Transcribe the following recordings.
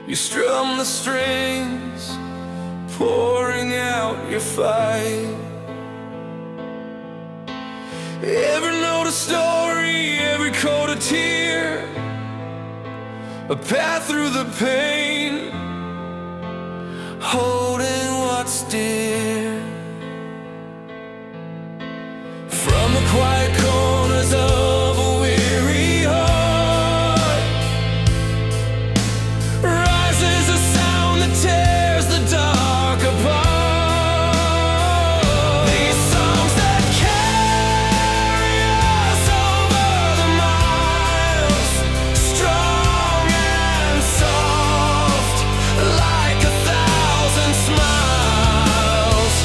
You strum the strings, pouring out your fight. Every note a story, every chord a tear, a path through the pain, holding what's dear. From the quiet corners of a weary heart rises a sound that tears the dark apart. These songs that carry us over the miles, strong and soft, like 1,000 smiles.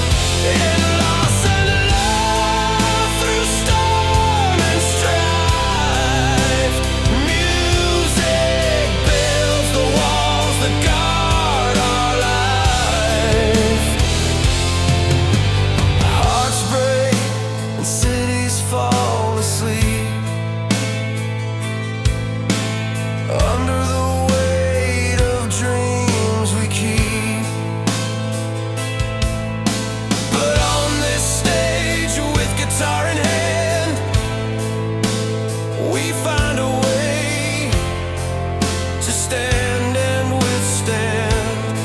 In loss and love, through storm and strife, music builds the walls that guard our life. Hearts break and cities fall asleep under the weight of dreams we keep. But on this stage, with guitar in hand, we find a way to stand and withstand.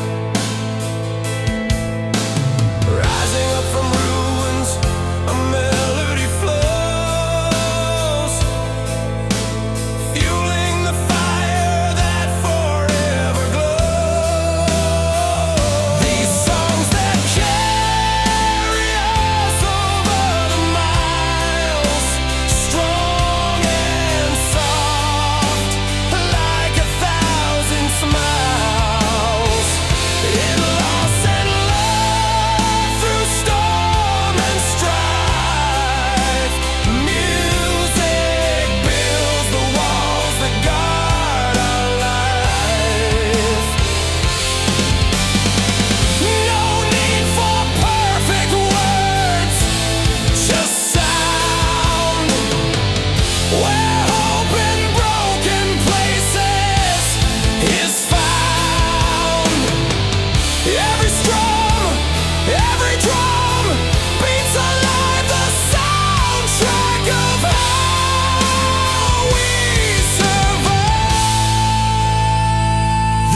Rising up from ruins, a melody flows, fueling the fire that forever glows. These songs that carry us over the miles, strong and soft, like 1,000 smiles. In loss and love, through storm and strife, music builds the walls that guard our life. No need for perfect words, just sound. Where hope in broken places is found. Every strum, every drum beats alive, the soundtrack of how we survive.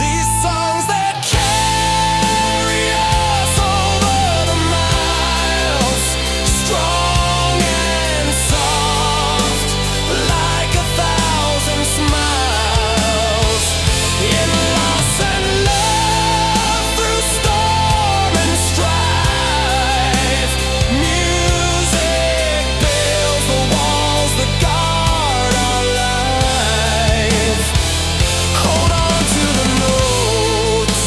These songs that carry us over the miles, strong and soft, like 1,000 smiles. In loss and love, through storm and strife, music builds the walls that guard our life. Hold on to the notes,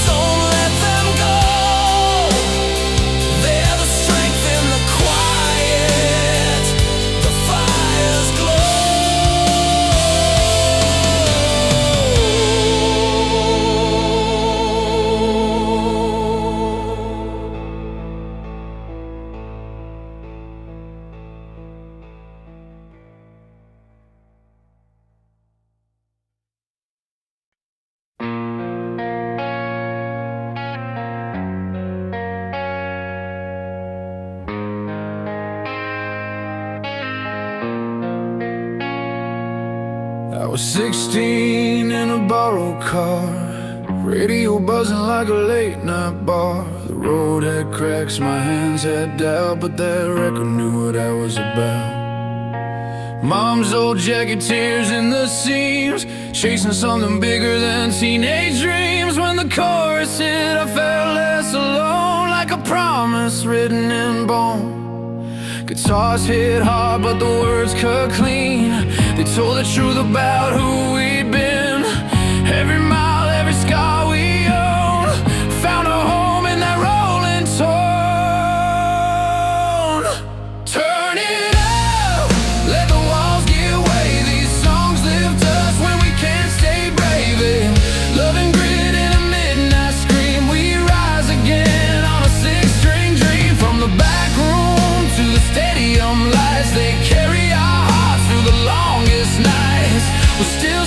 don't let them go. They're the strength in the quiet, the fires I was 16 in a borrowed car, radio buzzing like a late night bar. The road had cracks, my hands had doubt, but that record knew what I was about. Mom's old jacket, tears in the seams, chasing something bigger than teenage dreams. When the chorus hit, I felt less alone, like a promise written in bone. Guitars hit hard, but the words cut clean. They told the truth about who we'd been. Every mile, every scar we own, found a home in that rolling tone. Turn it up, let the walls give way. These songs lift us when we can't stay brave. Love and grit in a midnight scream, we rise again on a six-string dream. From the back room to the stadium lights, they carry our hearts through the longest nights. We're still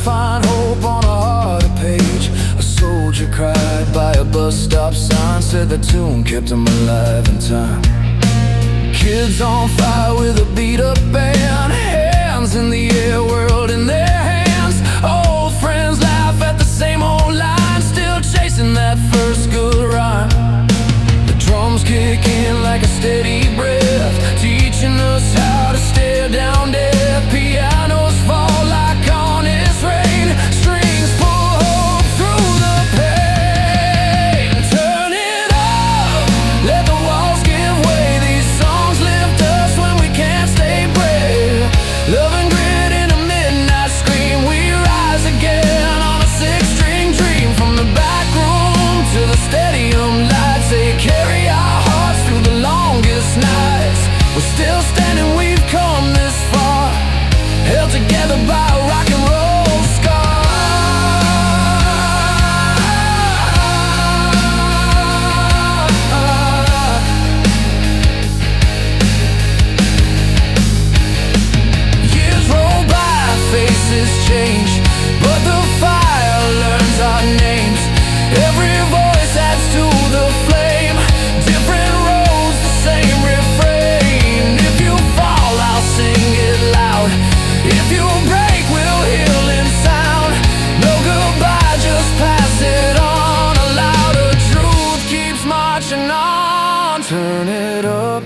find hope on a harder page. A soldier cried by a bus stop sign, said the tune kept him alive in time. Kids on fire with a beat-up band, hands in the air, world in their hands. Old friends laugh at the same old line, still chasing that first good rhyme. The drums kick in like a steady breath, teaching us how to stare down death. Pianos fall like honest rain, strings pull hope through the pain. Turn it up, let the walls give way. These songs lift us when we can't stay brave. Love and grit in a midnight scream, we rise again on a six-string dream. From the back room to the stadium lights, they carry our hearts through the longest nights. We're still standing, we've come this far, held together by a rock and roll scar. Years roll by, faces change, but the fire learns our names. Every voice adds to the flame, different roads, the same refrain. If you fall, I'll sing it loud. If you break, we'll heal in sound. No goodbye, just pass it on. A louder truth keeps marching on. Turn it up,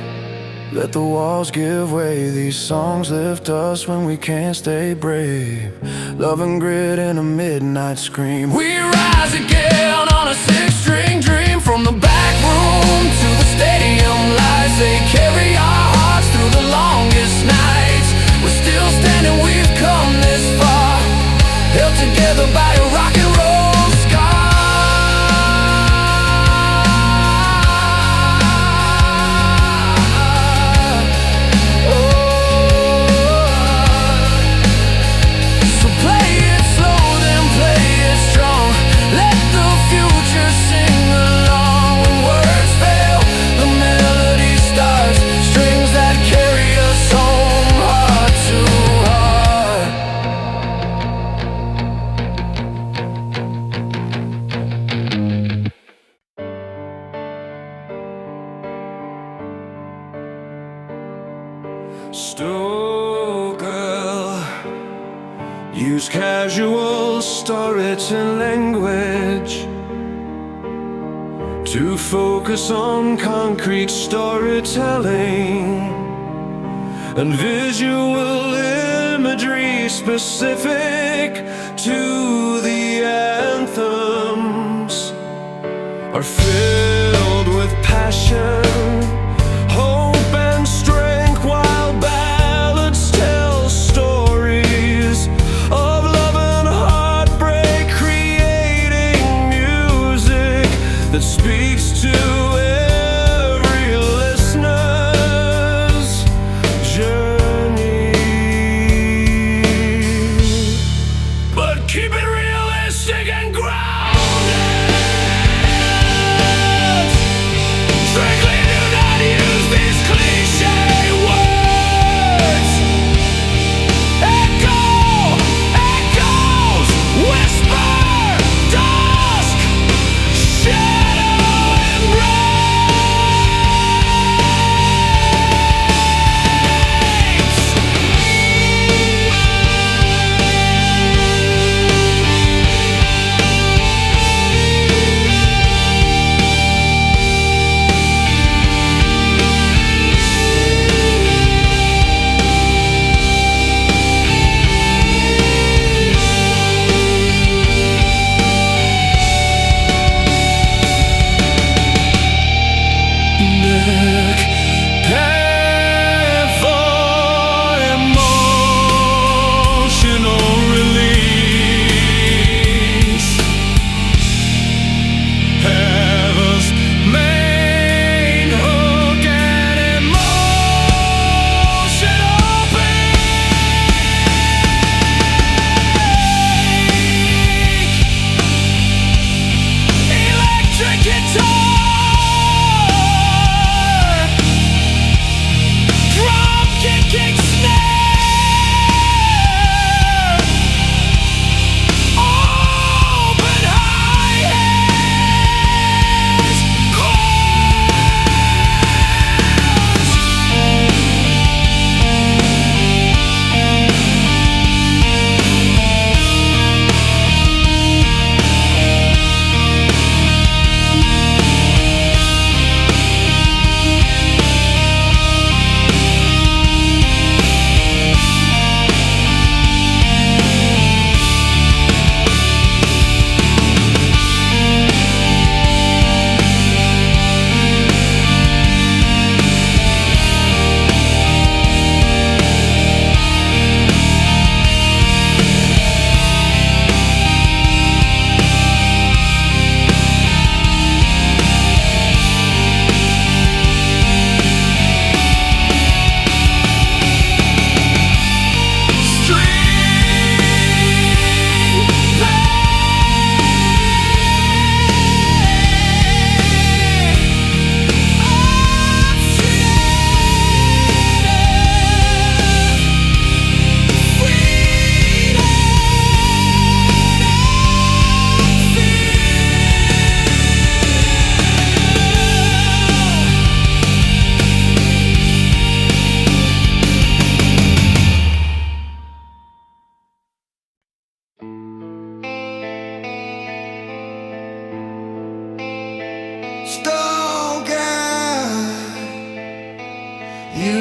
let the walls give way. These songs lift us when we can't stay brave. Love and grit in a midnight scream, we rise again on a six-string dream. From the back room to the stadium lights, they carry our hearts through the longest nights. We're still standing, we've come this far, held together by a rock and roll scar. So play it slow, then play it strong. Let the future sing along. When words fail, the melody starts, strings that carry us home, heart to heart. Stoker use casual storytelling language to focus on concrete storytelling and visual imagery specific to the anthems are filled with passion, hope and strength, while ballads tell stories of love and heartbreak, creating music that speaks to every listener's journey. But keep it realistic and grounded. Strictly do not use these cliche words. Echo, echoes, whisper, dusk, shadow and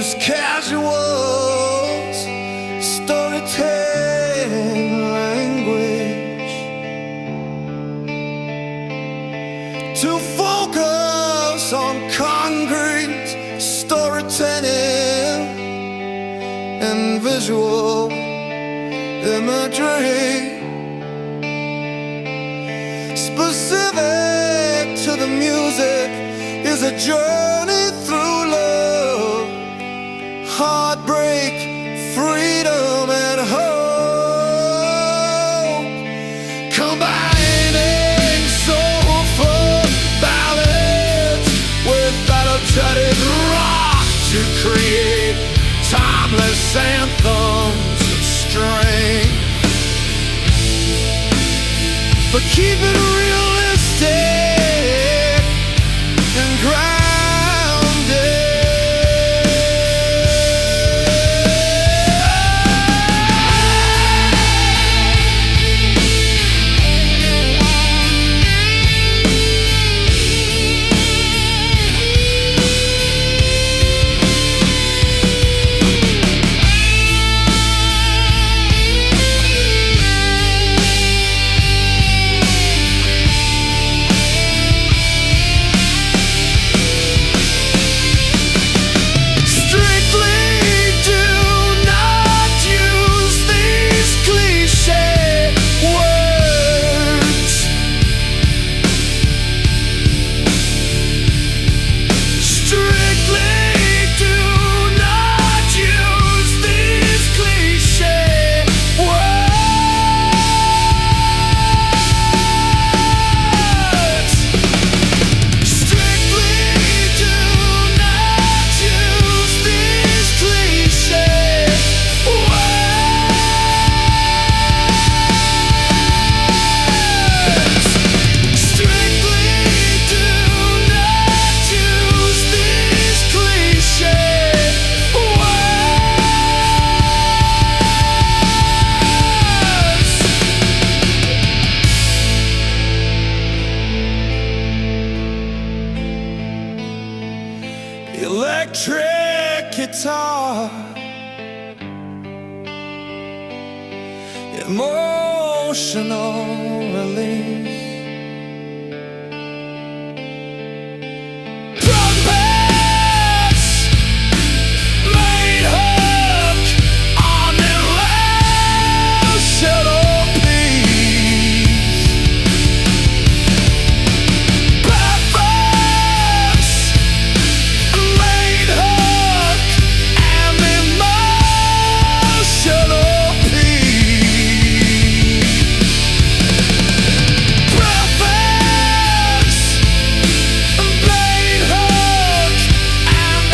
use casuals, storytelling language to focus on concrete storytelling and visual imagery specific to the music is a journey through love, heartbreak, freedom, and hope, combining soulful ballads with battle-tutted rock to create timeless anthems of strength. But keep it realistic and grounded. Electric guitar, emotional release. Trumpets, main hook on emotional piece. Perfect, main hook and emotional piece. Perfect, main hook and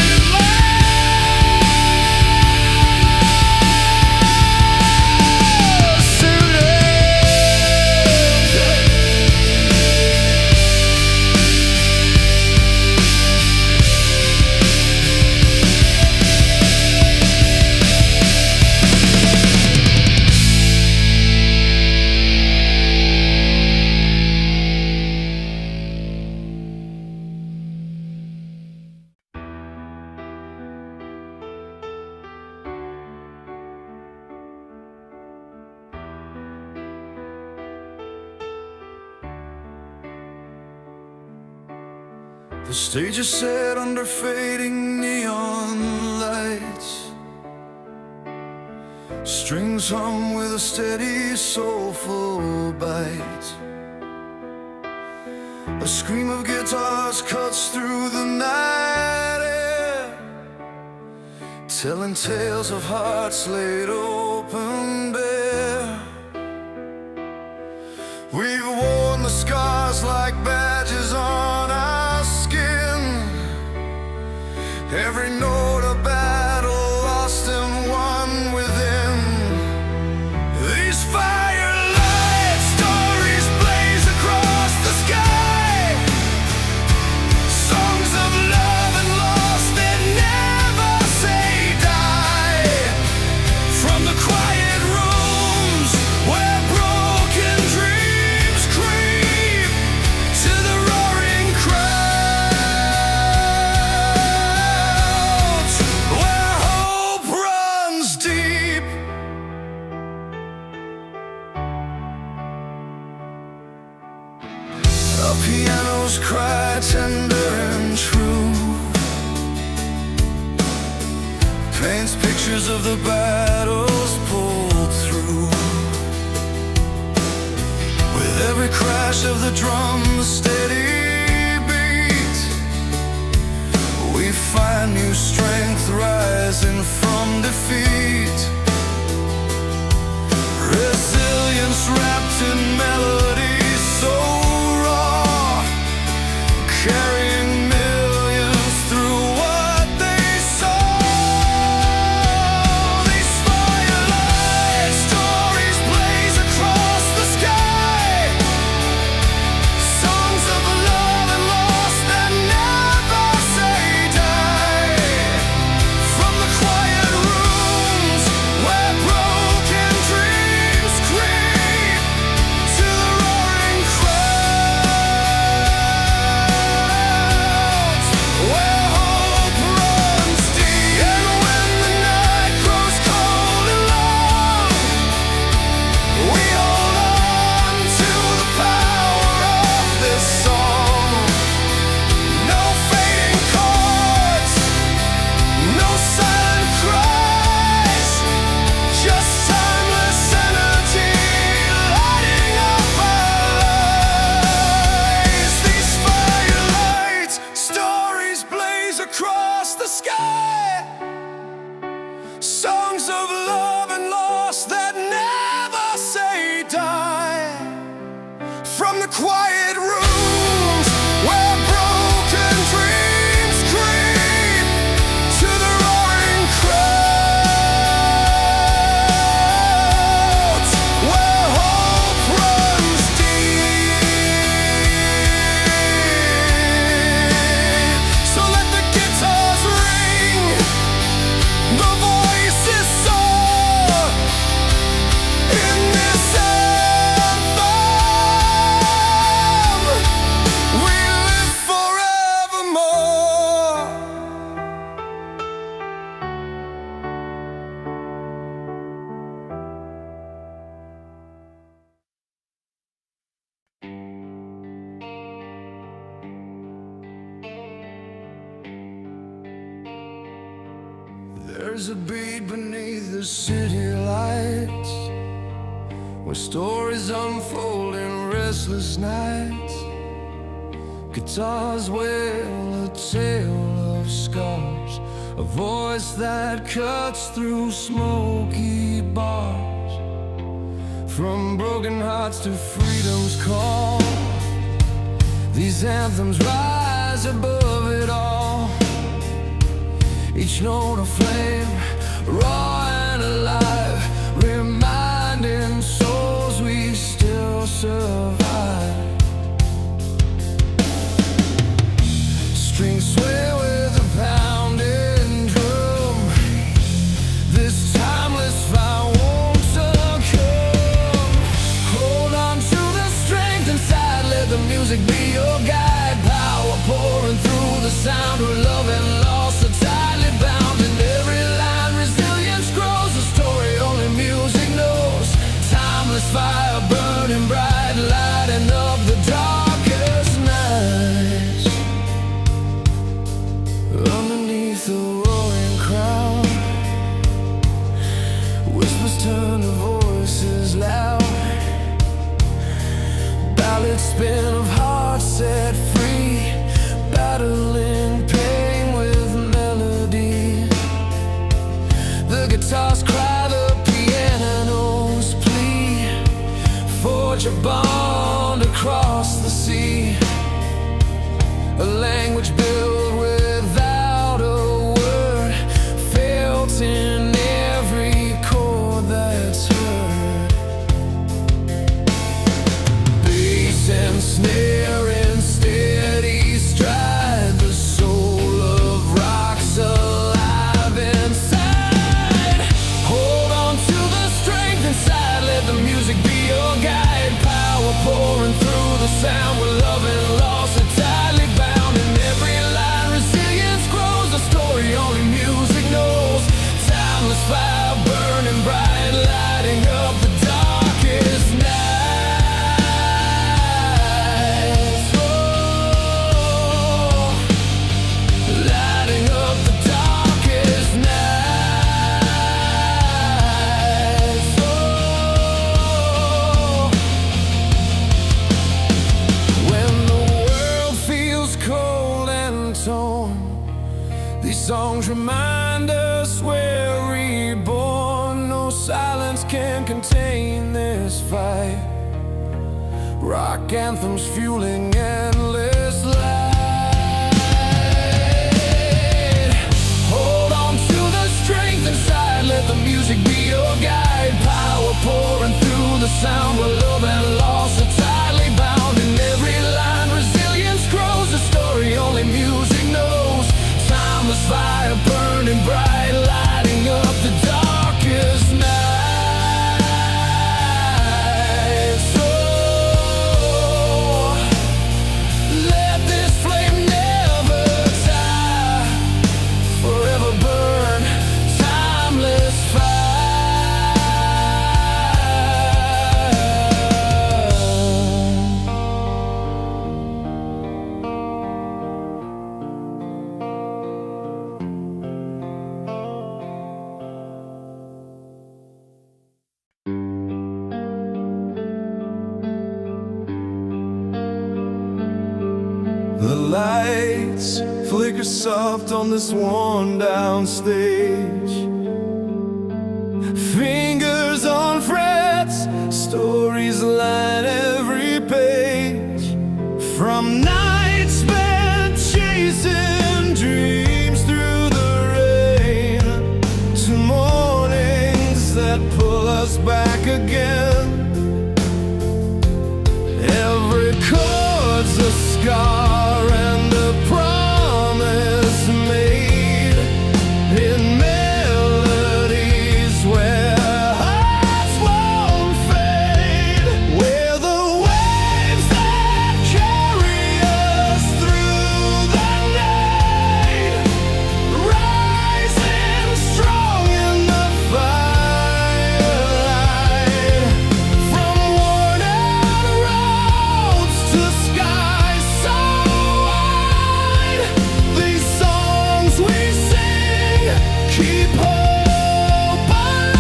the stage is set under fading neon lights. Strings hum with a steady, soulful bite. A scream of guitars cuts through the night air, telling tales of hearts laid open bare. We've worn the scars like badges on our skin. Every note a battle lost and won within. These firelight stories blaze across the sky. Songs of love and loss that never say die. From the quiet rooms where broken dreams creep to pianos cry tender and true, paints pictures of the battles pulled through. With every crash of the drum, the steady beat, we find new strength rising from defeat. Resilience wrapped in melody so raw, carrying millions through what they saw. These firelight stories blaze across the sky, songs of love and loss that never say die. From the quiet rooms where broken dreams scream, to the roaring crowds where hope runs deep. And when the night grows cold and long, we hold on to the power of this song. No fading chords, no silent cries, just timeless energy lighting up our lives. These firelight stories blaze across the sky, songs of love and loss that never say die. From the quiet rooms where broken dreams creep, to the roaring crowds where hope runs deep. So let the guitars ring, the voices soar in this anthem. We live forevermore. There's a beat beneath the city lights, where stories unfold in restless nights. Guitars wail a tale of scars, a voice that cuts through smoky bars. From broken hearts to freedom's call, these anthems rise above it all. Each note a flame, raw and alive, reminding souls we still survive. Strings sway with a pounding drum, this timeless fire won't succumb. Hold on to the strength inside, let the music be your guide. Power pouring through the sound of love and loss, so tightly bound in every line. Resilience grows, a story only music knows. Timeless fire burning bright, lighting up the darkest nights. Underneath the roaring crowd, whispers turn to voices loud. Ballads spin of hearts set free, battling pain with melody. The guitars cry, the pianos plead, forge a bond across the sea. A language built without a word, felt in every chord that's heard. Bass and snare in steady stride, the soul of rock's alive inside. Hold on to the strength inside, let the music be your guide. Power pouring through the sound with love and loss, are tightly bound in every line. Resilience grows, a story only music knows. Timeless fire burning bright, lighting up the darkest nights. Oh. songs remind us we're reborn. No silence can contain this fight. Rock anthems fueling endless light. Hold on to the strength inside, let the music be your guide. Power pouring through the sound where love and loss are tightly bound. In every line resilience grows, a story only music knows. Timeless fire burning bright, lighting up the darkest night. So let this flame never die, forever burn, timeless fire. The lights flicker soft on this worn down stage. Fingers on frets, stories line every page. From nights spent chasing dreams through the rain, to mornings that pull us back again. Every chord's a scar and a promise made in melodies where hearts won't fade. We're the waves that carry us through the night, rising strong in the firelight. From worn out roads to skies so wide, these songs we sing keep hope alive.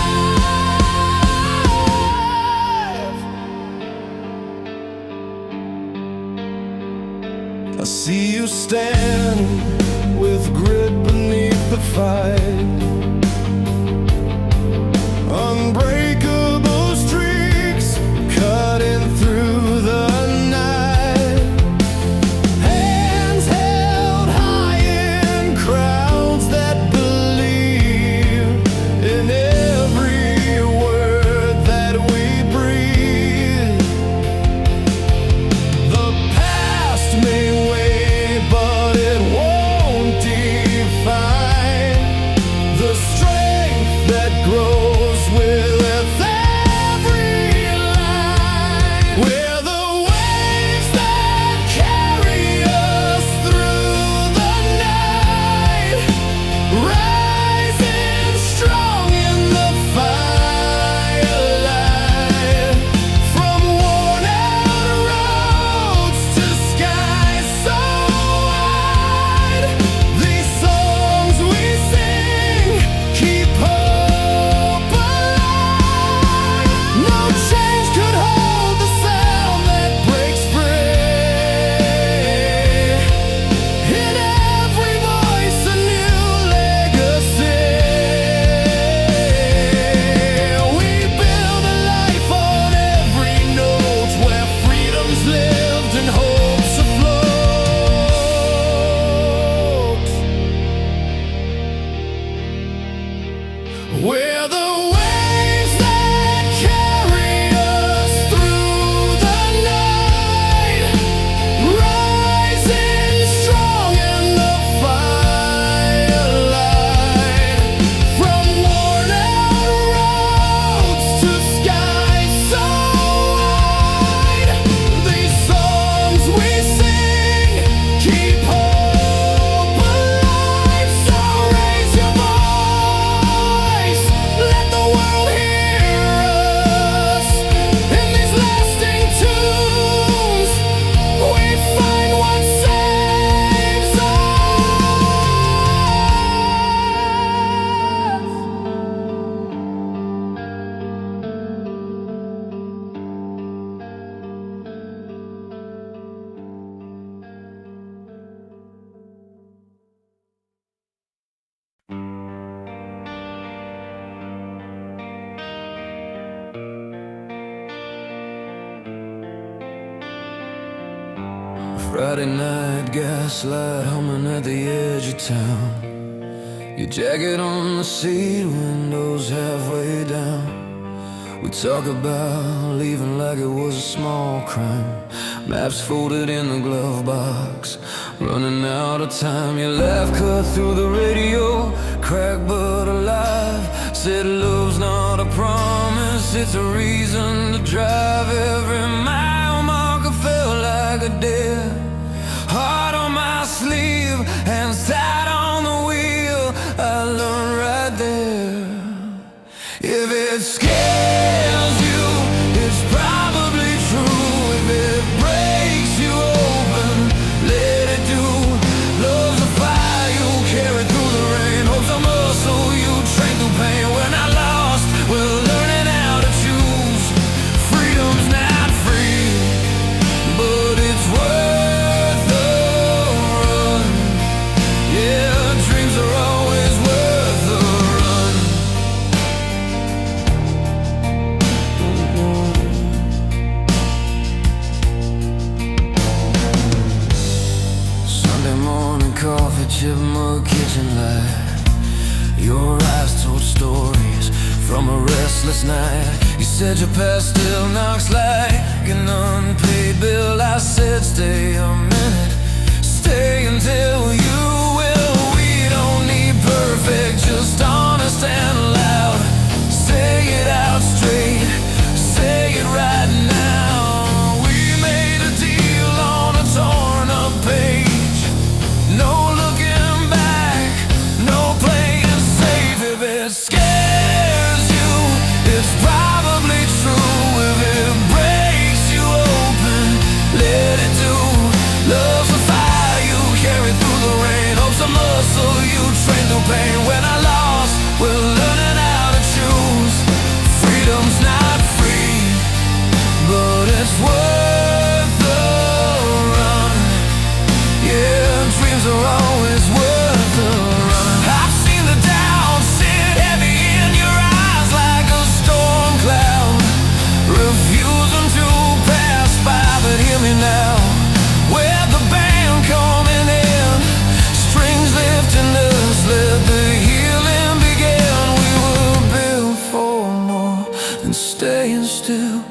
I see you stand with grit beneath the fight. Unbreakable streaks cutting through the night. Hands held high in crowds that believe in every word that we breathe. The past may wait, but it won't define Friday night gaslight humming at the edge of town. Your jacket on the seat, windows halfway down. We talk about leaving like it was a small crime. Maps folded in the glove box, running out of time. Your laugh cut through the radio, cracked but alive. Said love's not a promise, it's a reason to drive. Every mile marker felt like a dead heart on my sleeve, hands tied on the wheel. I learned right there, if it scares you, it's probably true. If it breaks you open, let it do. Love's a fire you carry through the rain. Hope's a muscle you train through pain. We're not lost, we're learning how to choose. Freedom's not free, but it's worth the run. Yeah, dreams are always worth the run. Sunday morning coffee, chipmunk kitchen light. Your eyes told stories from a restless night. You said your past still knocks like an unpaid bill. I said stay a minute, stay until you will. We don't need perfect, just honest and loud. Say it out straight, say it right now. We made a deal on a torn up page. No looking back, no playing safe. If it scares you, it's probably true. If it breaks you open, let it do. Love's a fire you carry through the rain. Hope's a muscle you train through pain. When I lost, we're learning how to choose. Freedom's not free, but it's worth the run. Yeah, dreams are always worth the run. I've seen the doubt sit heavy in your eyes like a storm cloud, refusing to pass by. But hear me now, with the band coming in, strings lifting us, let the healing begin. We were built for more than staying still,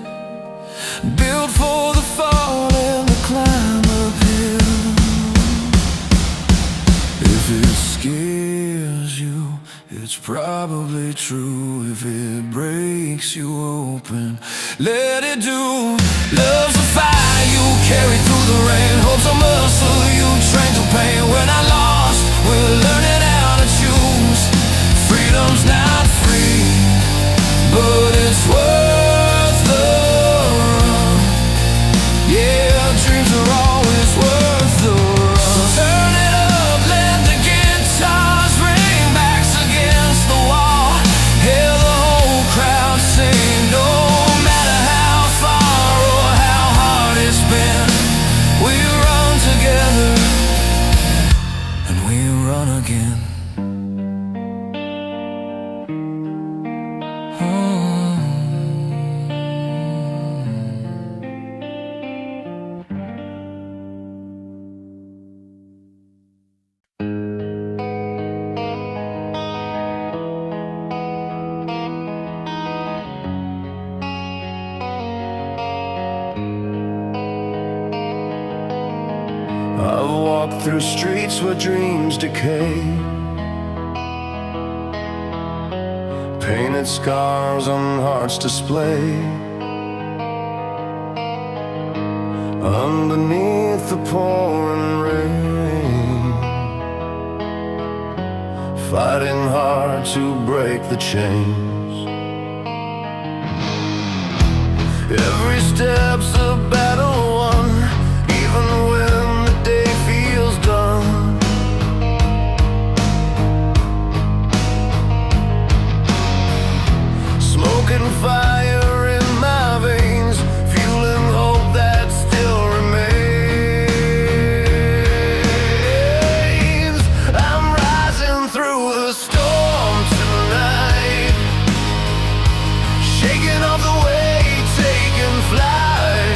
built for the fall and the climb uphill. If it scares you, it's probably true. If it breaks you open, let it do. Love's a fire you carry through the rain. Hope's a muscle you train to pain. When I lost, we're learning how to choose. Freedom's not free, but it's worth the run. Yeah, dreams are always worth the run. Turn it up, let the guitars ring, backs against the wall. Hear the whole crowd sing. No matter how far or how hard it's been, we run together and we run again. I've walked through streets where dreams decay, painted scars on hearts display. Underneath the pouring rain, fighting hard to break the chains. Every step's a battle won, even when the day feels done. Smoke and fire in my veins, fueling hope that still remains. I'm rising through the storm tonight, shaking off the weight, taking flight.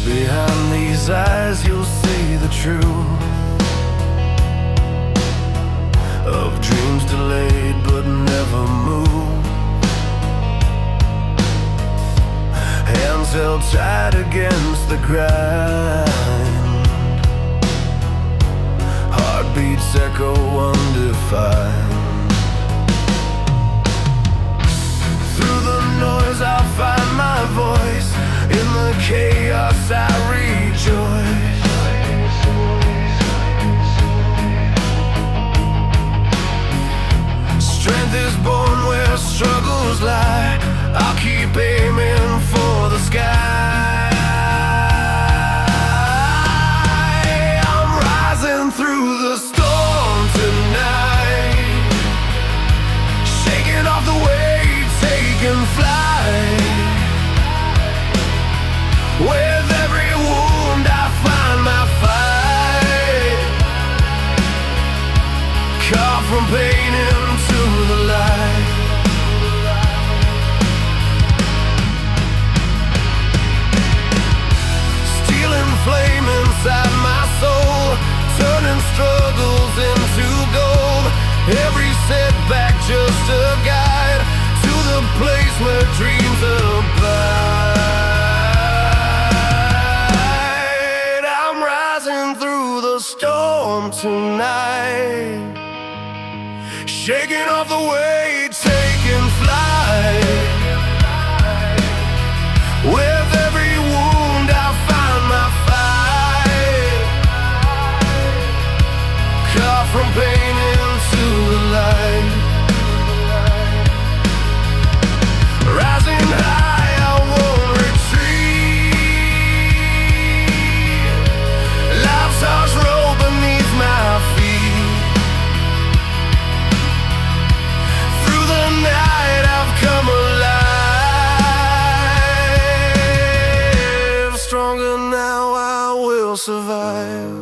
Behind these eyes you'll see the truth of dreams delayed but never moved, hands held tight against the grind, heartbeats echo undefined. Through the noise I'll find my voice, in the chaos I rejoice. Strength is born where struggles lie, I'll keep aiming for the sky. I'm rising through the storm tonight, shaking off the weight, taking flight. With every wound I find my fight, caught from pain into the light. Stealing flame inside my soul, turning struggles into gold. Every setback just a guide to the place where dreams abide. I'm rising through the storm tonight, shaking off the weight, taking flight. With every wound I find my fight, caught from pain into the light. Rising high, I won't retreat. Life's harsh road beneath my feet. Through the night I've come alive. Stronger now, I will survive.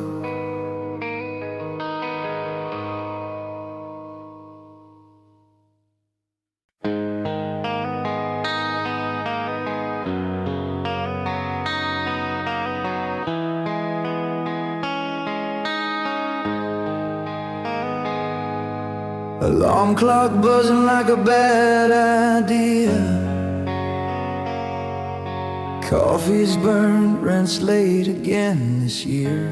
Alarm clock buzzing like a bad idea. Coffee's burned, rent's late again this year.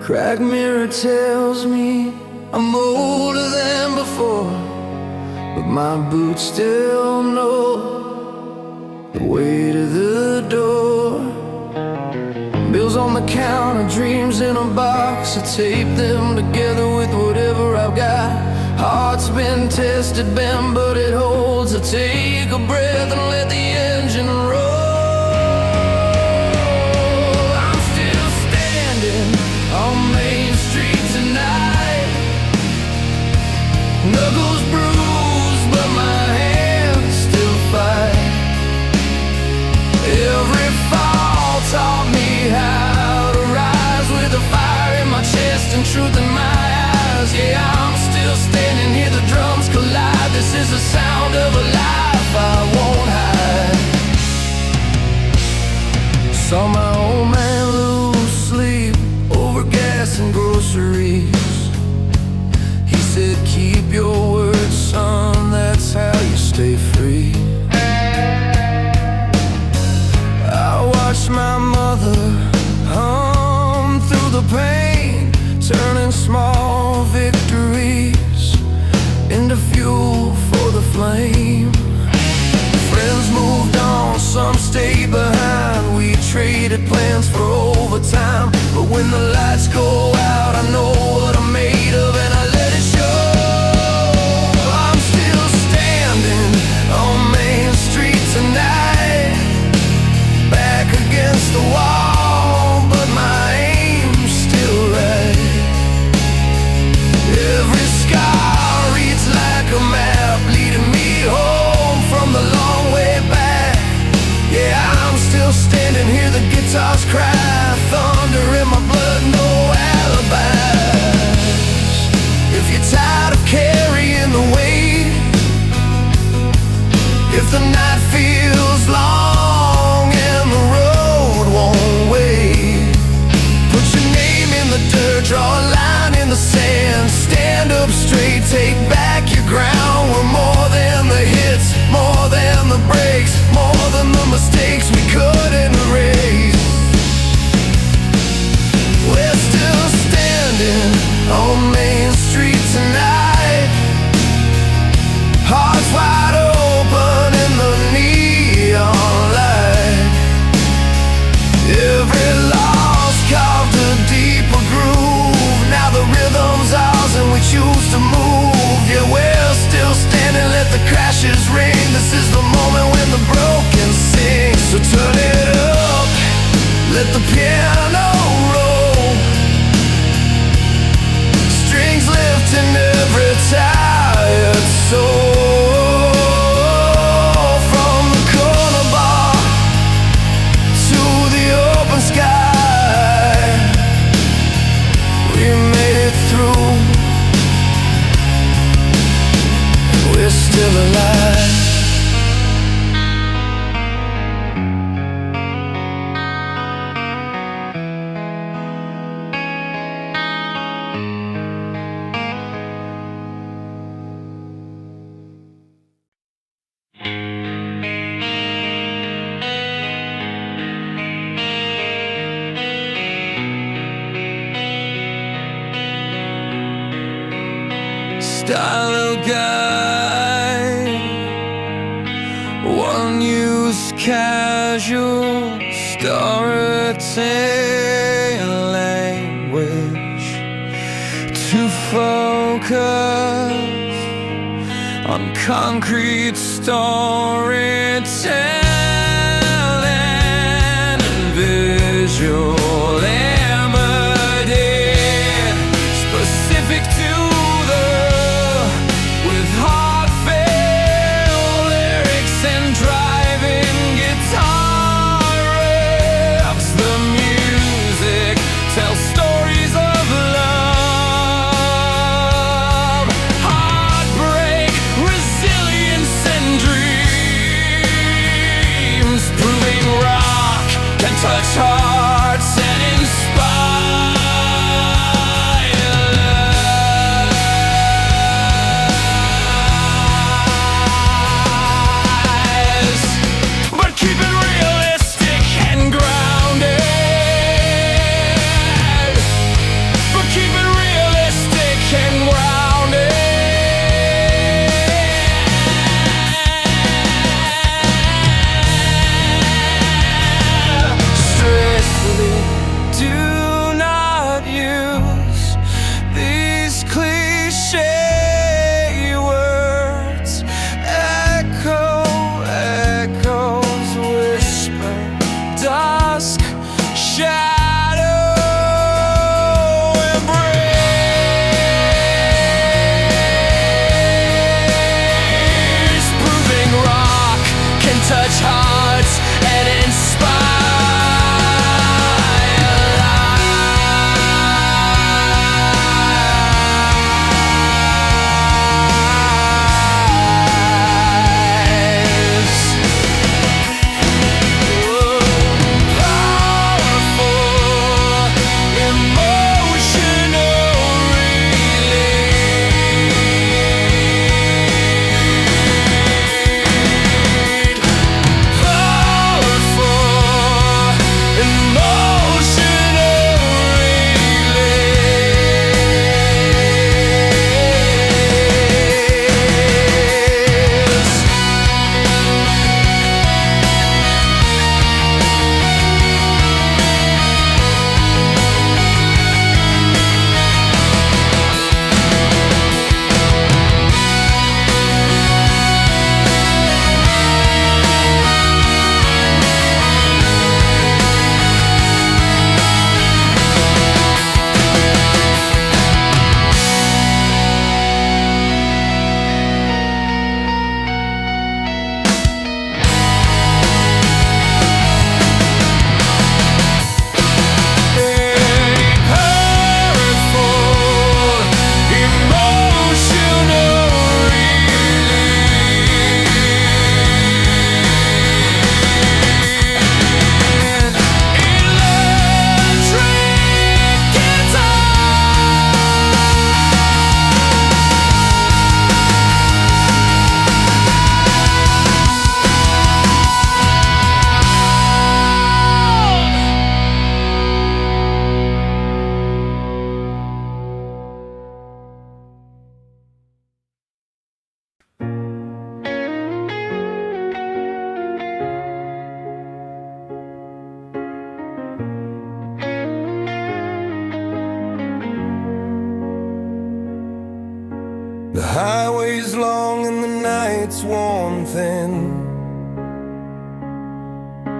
Cracked mirror tells me I'm older than before, but my boots still know the way to the door. Bills on the counter, dreams in a box. I tape them together with whatever I've got. Heart's been tested, bent, but it holds. I take a breath and let the engine roll. I'm still standing on Main Street tonight, knuckles bruised, but my hands still fight. Every fall taught me how to rise, with a fire in my chest and truth in my eyes. Yeah, I'm still standing here, the drums collide. This is the sound of a life I won't hide. Saw my old man lose sleep over gas and groceries. He said, keep your word, son, that's how you stay free. I watched my mother hum through the pain, turning small victories into fuel for the flame. Friends moved on, some stayed behind. We traded plans for overtime, but when the lights go out, I know what I'm made of and I let it show. I'm still standing on Main Street tonight, back against the wall, but my aim's still right. Every scar reads like a map, leading me home from the long way back. Yeah, I'm still standing here, the guitars cry, thunder in my blood, no alibis. If you're tired of carrying the weight, if the night feels long style of guy, one-use casual storytelling language to focus on concrete storytelling and visual imagery specific to the with heartfelt lyrics and driving guitar riffs. The music tells stories of love, heartbreak, resilience and dreams, proving rock can touch hearts and inspire lives. But keep it realistic and grounded. But keep it realistic and grounded. Strictly do not use these cliche words. Echoes whisper, dusk, shadow embrace, proving rock can touch hearts and the highway's long and the night's worn thin,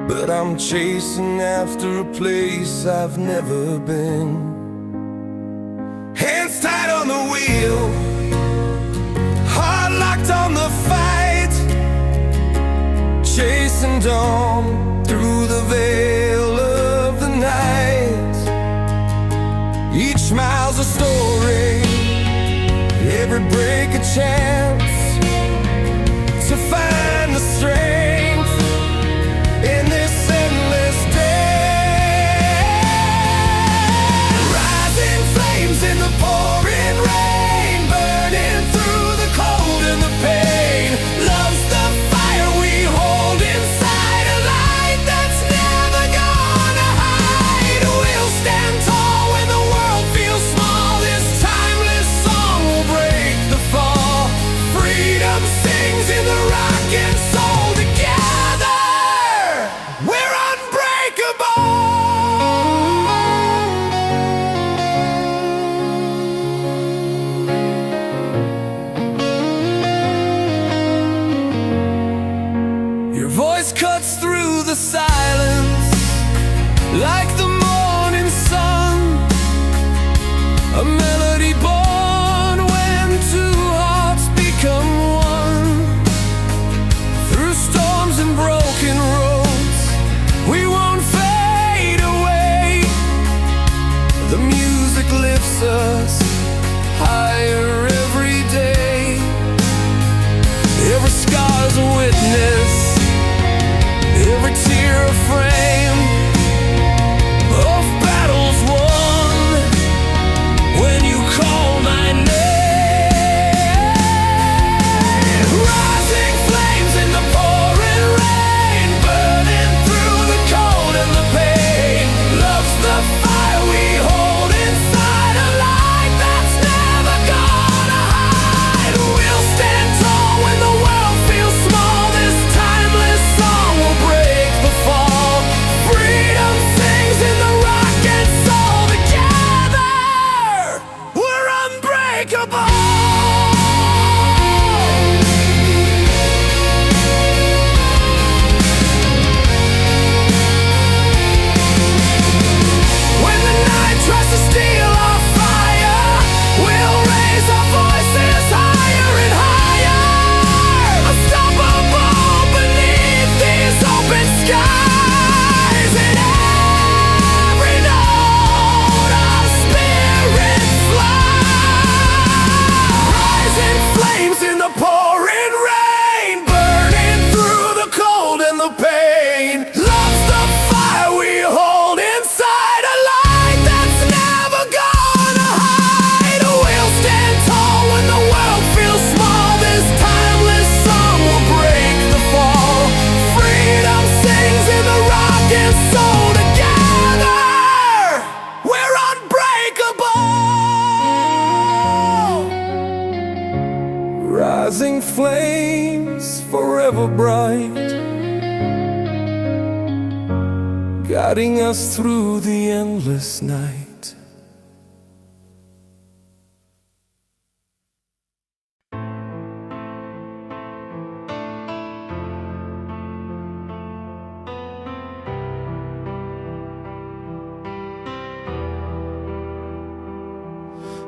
but I'm chasing after a place I've never been. Hands tied on the wheel, heart locked on the fight, chasing dawn through the veil of the night. Each mile's a story, every break a chance to find the strength in this endless day. Rising flames in the pouring rain, burning through the cold and the pain. Love's the fire we hold inside, a light that's never gonna hide. We'll stand tall when the world feels small. This timeless song will break the fall. the silence, like the morning sun, a melody born when two hearts become one. Through storms and broken roads, we won't fade away. The music lifts us higher every day. Every scar's a witness, every tear a frame of battles won. When you call my name, rising flames in the pouring rain, burning through the cold and the pain. Love's the fire we hold inside, a light that's never gonna hide. We'll stand tall when the world feels small. This timeless song will break the fall. Freedom sings in the rock and soul. Together, we're unbreakable. When the night tries to steal our fire, we'll raise our voices higher and higher. Unstoppable beneath these open skies. In every note our spirits fly. Rising flames in the pouring rain, burning through the cold and the pain. Love's the fire we hold inside, a light that's never gonna hide. We'll stand tall when the world feels small. This timeless song will break the fall. Freedom sings in the rock and soul. Together, we're unbreakable. Rising flames forever bright, guiding us through the endless night.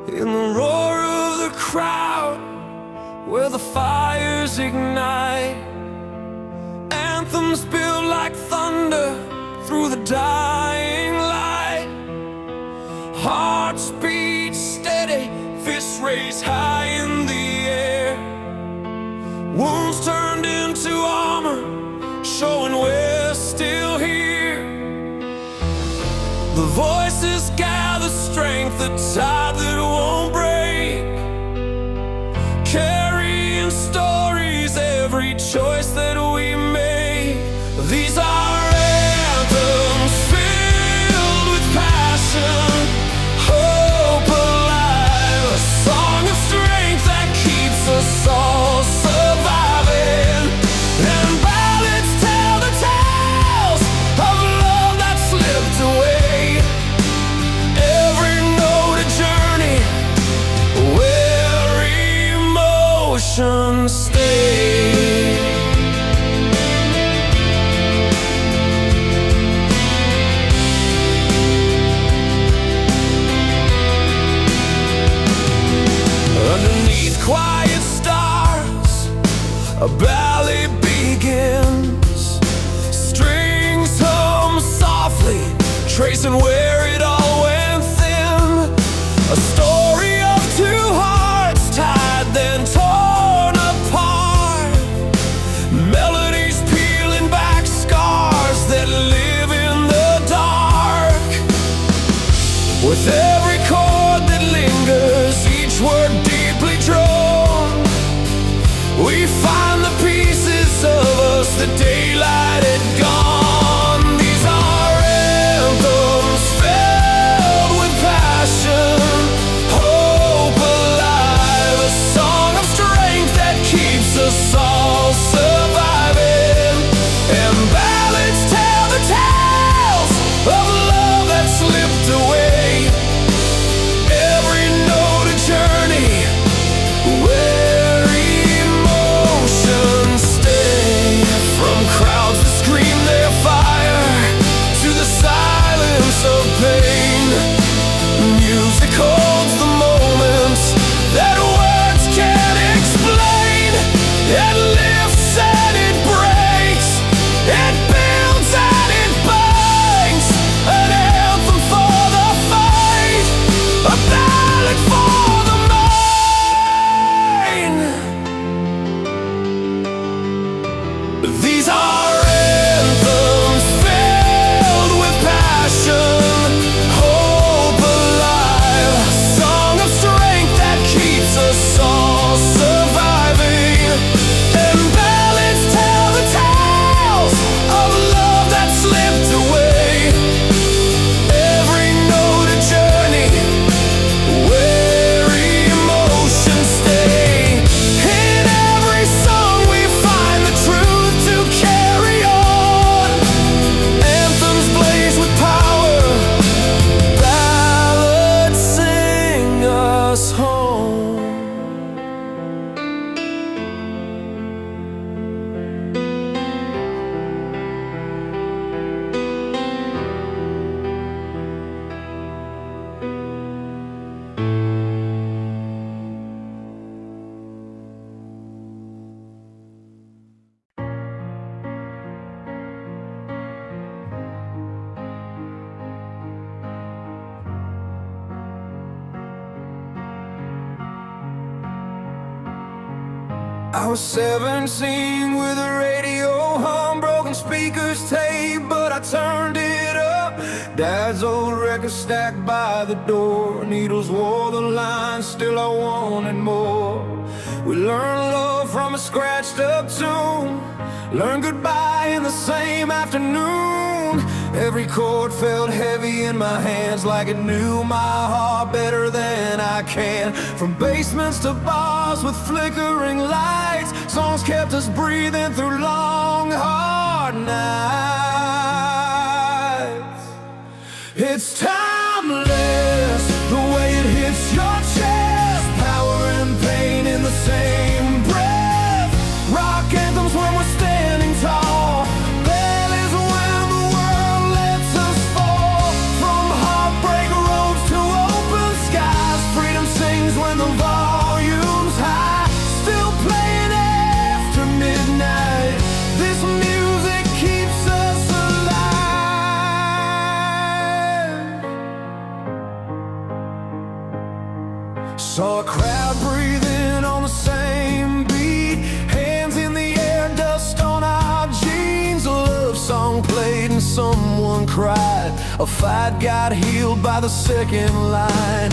In the roar of the crowd, where the fires ignite, anthems build like thunder through the dying light. Hearts beat steady, fists raised high in the air. Wounds turned into armor, showing we're still here. The voices gather strength, the tide that won't break, carrying stories, every choice that we make. These are anthems filled with passion, hope alive, a song of strength that keeps us all surviving. And ballads tell the tales of love that slipped away. Every note a journey where emotions stay. Underneath quiet stars, a ballet begins. Strings hum softly, tracing where it all went thin. A story of two hearts tied, then torn apart. Melodies peeling back scars that live in the dark. With every chord that lingers, each word deeply drawn, we find the pieces of us the daylight had gone. These are anthems I was 17 with a radio hum, broken speakers tape, but I turned it up. Dad's old record stacked by the door, needles wore the line, still I wanted more. We learned love from a scratched up tune, learned goodbye in the same afternoon. Every chord felt heavy in my hands, like it knew my heart better than I can. From basements to bars with flickering lights, songs kept us breathing through long, hard nights. It's timeless, the way it hits your chest, power and pain in the same breath. Rock anthems when we're standing tall, valleys when the world lets us fall. From heartbreak roads to open skies, freedom sings when the volume's high. Still playing after midnight, this music keeps us alive. Saw a crowd breathing on the same beat, hands in the air, dust on our jeans. A love song played and someone cried, a fight got healed by the second line.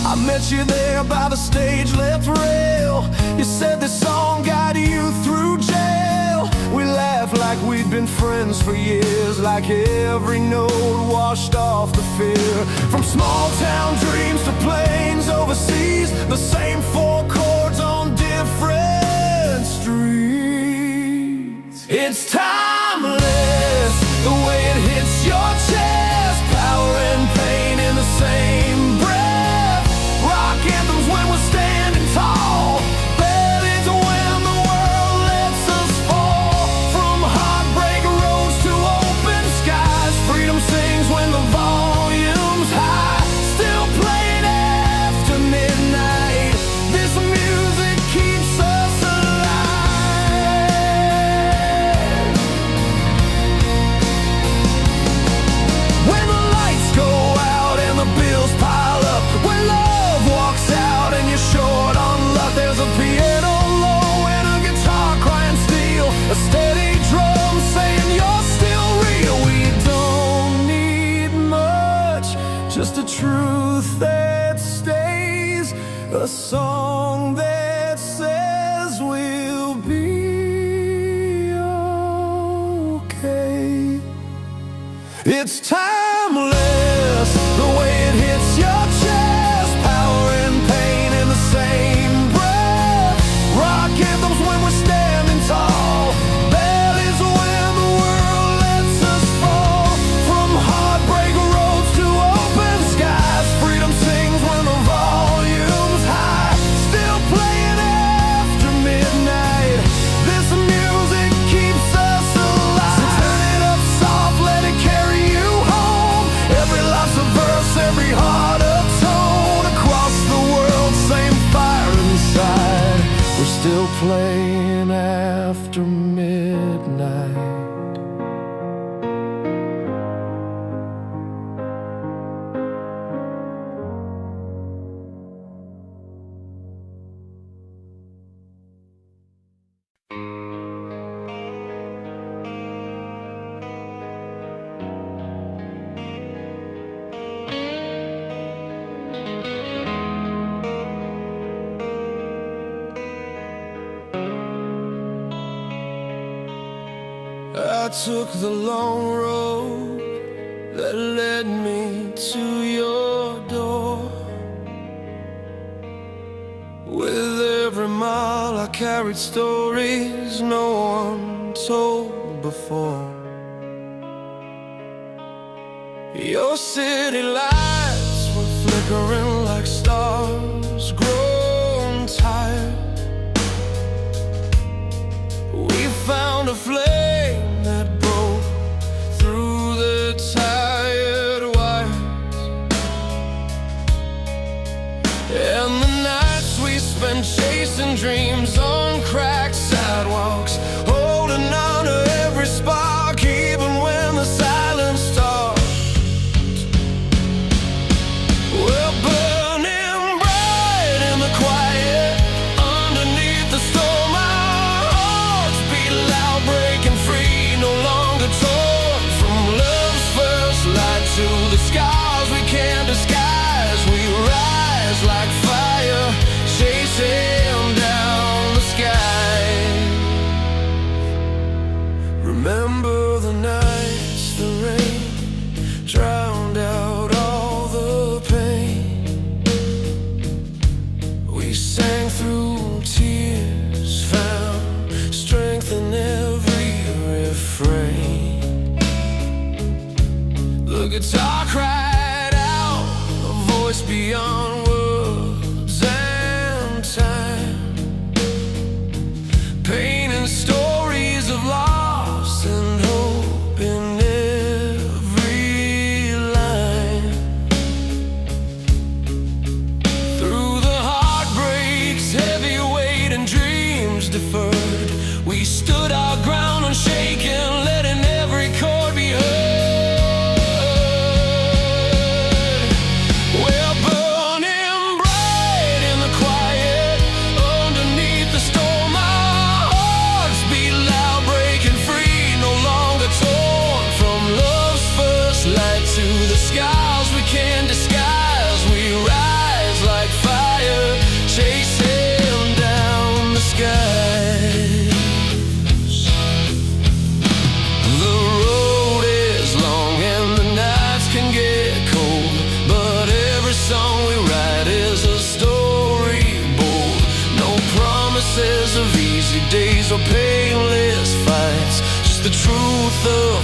I met you there by the stage left rail, you said this song got you through jail. We laughed like we'd been friends for years, like every note washed off the fear. From small town dreams to plains overseas, the same four chords on different streets. It's timeless, the way it hits your chest, power and pain in the same breath. Rock anthems when we're standing tall, valleys when the world lets us fall. From heartbreak roads to open skies, freedom sings when the volume's high. Still playing after midnight, this music keeps us alive. When the lights go out and the bills pile up, when love walks out and you're short on luck, there's a piano low and a guitar crying steel, a steady drum saying you're still real. We don't need much, just a truth that stays, a song that says we'll be okay. It's timeless, the way it hits your chest, power and pain in the same breath. Rock anthems when we're standing tall, valleys when the world lets us fall. From heartbreak roads to open skies, freedom sings when the volume's high. Still playing after midnight, this music keeps us alive. So turn it up soft, let it carry you home. Every life's a verse, every heart a tone. Across the world, same fire inside, we're still playing after midnight. I took the long road that led me to your door. With every mile I carried stories no one told before. Your city lights were flickering like stars grown tired. We found a flame that broke through the tired wires, and the nights we spent chasing dreams on cracked sidewalks, holding on to every spark, even when the silence talked. Well, but The guitar cried out, a voice beyond words and time, painting stories of loss and hope in every line. Through the heartbreaks, heavy weight and dreams deferred, we stood our ground unshaken, letting every chord be heard. We're burning bright in the quiet, underneath the storm. Our hearts beat loud, breaking free, no longer torn from love's first light to the skies we can't disguise. We rise like fire, chasing down the skies. The road is long and the nights can get cold, but every song we write is a storyboard. No promises of easy days or painless fights, just the truth of